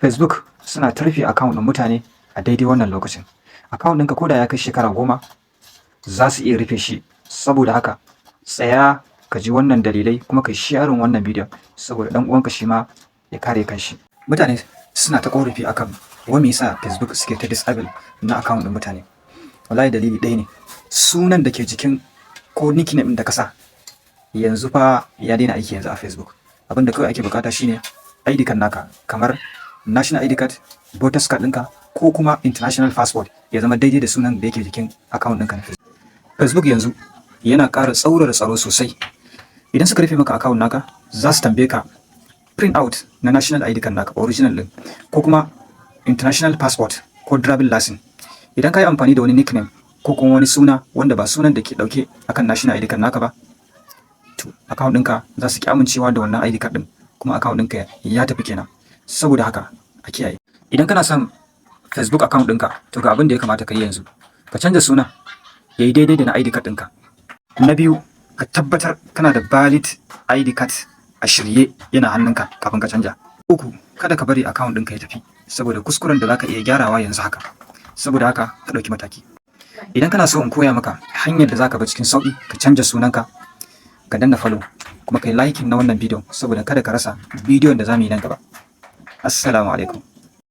Facebook suna ta rufe account ɗin mutane a daidai wannan lokacin. Account ɗinka ko da ya kai shekara 10 za su iya rufe shi. Saboda haka tsaya ka ji wannan dalilai kuma ka sharing wannan bidiyon saboda ɗan uwanka shi ma ya kare kanshi. Mutane suna ta ƙorafi akan wa me yasa Facebook suke ta disable na account ɗin mutane. Wallahi dalili ɗaya ne. Sunan da ke jikin ko nickname da ka sa yanzu fa ya daina aiki yanzu a Facebook. Abin da kawai ake bukata shine ID card naka, kamar national ID card, voters card ɗinka ko kuma international passport ya zama daidai da sunan da yake jikin account ɗinka na Facebook. Facebook yanzu yana ƙara tsaurara tsaro sosai. Idan suka rufe maka account naka, za su tambaye ka print out na national ID card naka original ɗin ko kuma international passport ko driving license. Idan ka yi amfani da wani nickname ko kuma wani suna wanda ba sunan da ke ɗauke akan national ID card naka ba, to account ɗinka za su ki amincewa da wannan ID card ɗin kuma account ɗinka ya tafi kenan. Saboda haka a kiyaye. Idan kana son Facebook account ɗinka, to ga abin da ya kamata ka yi yanzu. Ka canza suna ya yi daidai da na ID card ɗinka. Na biyu, ka tabbatar kana da valid ID card a shirye yana hannunka kafin ka canja. Uku, kada ka bari account ɗinka ya tafi saboda kuskuren da za ka iya gyarawa yanzu haka. Saboda haka ka ɗauki mataki. Idan kana so in koya maka hanyar da za ka bi cikin sauƙi ka canja sunanka, ka danna follow kuma kai liking na wannan bidiyon saboda kada ka rasa bidiyon da za mu yi nan gaba. Assalamu alaikum.